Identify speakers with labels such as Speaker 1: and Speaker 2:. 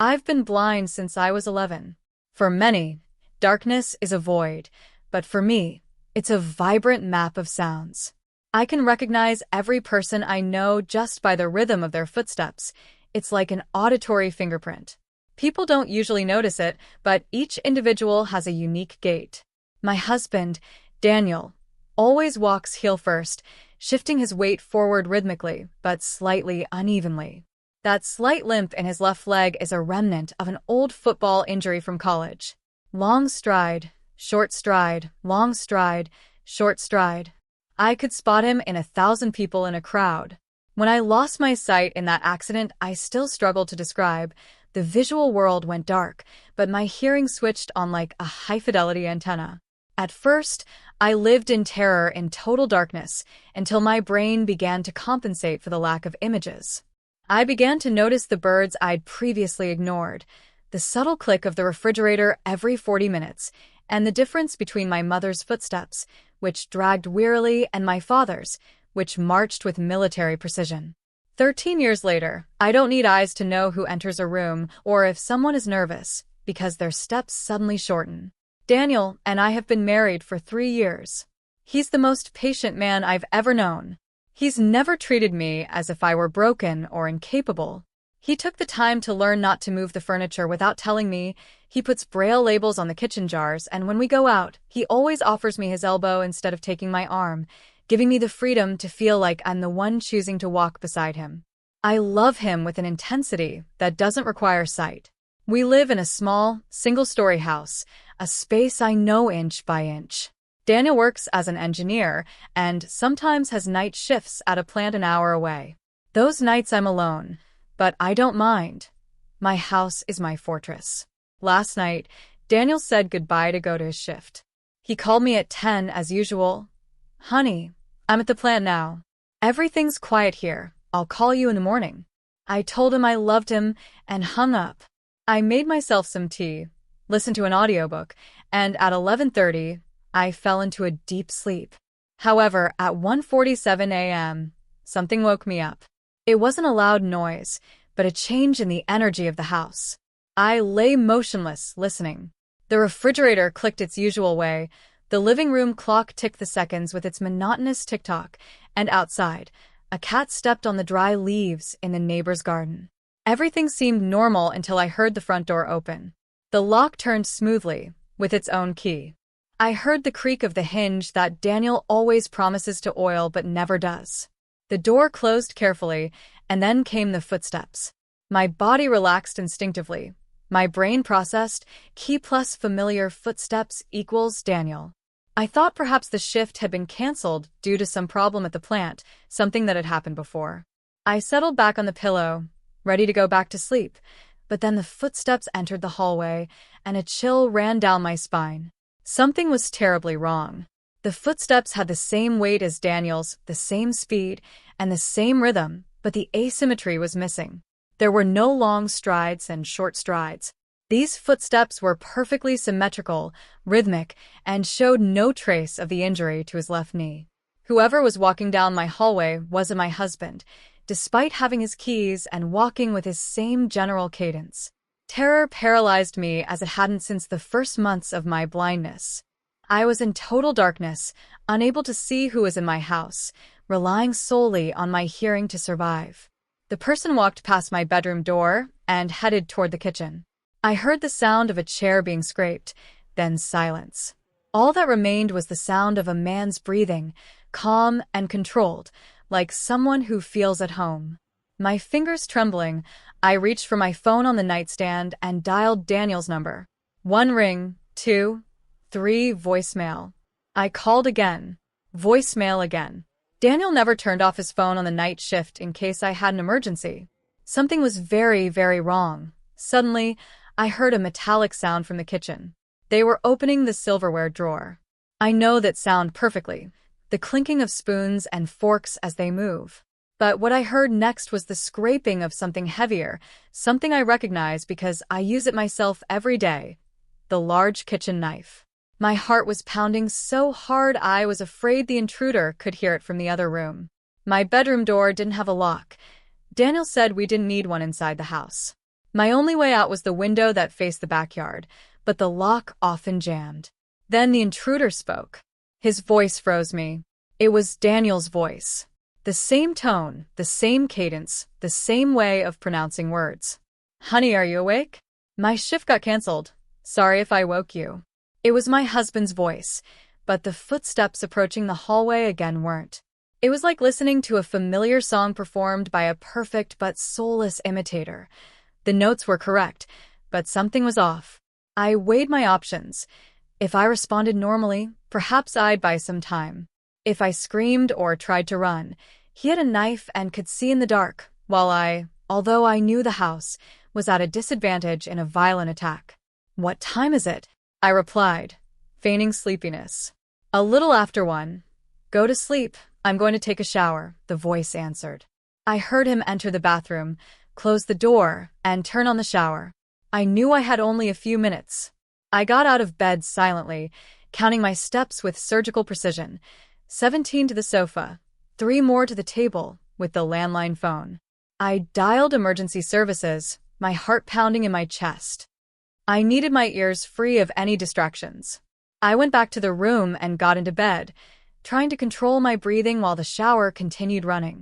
Speaker 1: I've been blind since I was 11. For many, darkness is a void, but for me, it's a vibrant map of sounds. I can recognize every person I know just by the rhythm of their footsteps. It's like an auditory fingerprint. People don't usually notice it, but each individual has a unique gait. My husband, Daniel, always walks heel first, shifting his weight forward rhythmically, but slightly unevenly. That slight limp in his left leg is a remnant of an old football injury from college. Long stride, short stride, long stride, short stride. I could spot him in 1,000 people in a crowd. When I lost my sight in that accident, I still struggle to describe. The visual world went dark, but my hearing switched on like a high-fidelity antenna. At first, I lived in terror in total darkness until my brain began to compensate for the lack of images. I began to notice the birds I'd previously ignored, the subtle click of the refrigerator every 40 minutes, and the difference between my mother's footsteps, which dragged wearily, and my father's, which marched with military precision. 13 years later, I don't need eyes to know who enters a room or if someone is nervous, because their steps suddenly shorten. Daniel and I have been married for 3 years. He's the most patient man I've ever known. He's never treated me as if I were broken or incapable. He took the time to learn not to move the furniture without telling me. He puts Braille labels on the kitchen jars, and when we go out, he always offers me his elbow instead of taking my arm, giving me the freedom to feel like I'm the one choosing to walk beside him. I love him with an intensity that doesn't require sight. We live in a small, single-story house, a space I know inch by inch. Daniel works as an engineer and sometimes has night shifts at a plant an hour away. Those nights I'm alone, but I don't mind. My house is my fortress. Last night, Daniel said goodbye to go to his shift. He called me at 10 as usual. "Honey, I'm at the plant now. Everything's quiet here. I'll call you in the morning." I told him I loved him and hung up. I made myself some tea, listened to an audiobook, and at 11:30, I fell into a deep sleep. However, at 1:47 a.m., something woke me up. It wasn't a loud noise, but a change in the energy of the house. I lay motionless, listening. The refrigerator clicked its usual way, the living room clock ticked the seconds with its monotonous tick-tock, and outside, a cat stepped on the dry leaves in the neighbor's garden. Everything seemed normal until I heard the front door open. The lock turned smoothly, with its own key. I heard the creak of the hinge that Daniel always promises to oil but never does. The door closed carefully, and then came the footsteps. My body relaxed instinctively. My brain processed, key plus familiar footsteps equals Daniel. I thought perhaps the shift had been canceled due to some problem at the plant, something that had happened before. I settled back on the pillow, ready to go back to sleep, but then the footsteps entered the hallway, and a chill ran down my spine. Something was terribly wrong. The footsteps had the same weight as Daniel's, the same speed, and the same rhythm, but the asymmetry was missing. There were no long strides and short strides. These footsteps were perfectly symmetrical, rhythmic, and showed no trace of the injury to his left knee. Whoever was walking down my hallway wasn't my husband, despite having his keys and walking with his same general cadence. Terror paralyzed me as it hadn't since the first months of my blindness. I was in total darkness, unable to see who was in my house, relying solely on my hearing to survive. The person walked past my bedroom door and headed toward the kitchen. I heard the sound of a chair being scraped, then silence. All that remained was the sound of a man's breathing, calm and controlled, like someone who feels at home. My fingers trembling, I reached for my phone on the nightstand and dialed Daniel's number. 1 ring, 2, 3, voicemail. I called again. Voicemail again. Daniel never turned off his phone on the night shift in case I had an emergency. Something was very, very wrong. Suddenly, I heard a metallic sound from the kitchen. They were opening the silverware drawer. I know that sound perfectly, the clinking of spoons and forks as they move. But what I heard next was the scraping of something heavier, something I recognize because I use it myself every day. The large kitchen knife. My heart was pounding so hard I was afraid the intruder could hear it from the other room. My bedroom door didn't have a lock. Daniel said we didn't need one inside the house. My only way out was the window that faced the backyard, but the lock often jammed. Then the intruder spoke. His voice froze me. It was Daniel's voice. The same tone, the same cadence, the same way of pronouncing words. "Honey, are you awake? My shift got canceled. Sorry if I woke you." It was my husband's voice, but the footsteps approaching the hallway again weren't. It was like listening to a familiar song performed by a perfect but soulless imitator. The notes were correct, but something was off. I weighed my options. If I responded normally, perhaps I'd buy some time. If I screamed or tried to run, he had a knife and could see in the dark, while although I knew the house, was at a disadvantage in a violent attack. "What time is it?" I replied, feigning sleepiness. "A little after 1. Go to sleep. I'm going to take a shower," the voice answered. I heard him enter the bathroom, close the door, and turn on the shower. I knew I had only a few minutes. I got out of bed silently, counting my steps with surgical precision. 17 to the sofa, 3 more to the table with the landline phone. I dialed emergency services, my heart pounding in my chest. I needed my ears free of any distractions. I went back to the room and got into bed, trying to control my breathing while the shower continued running.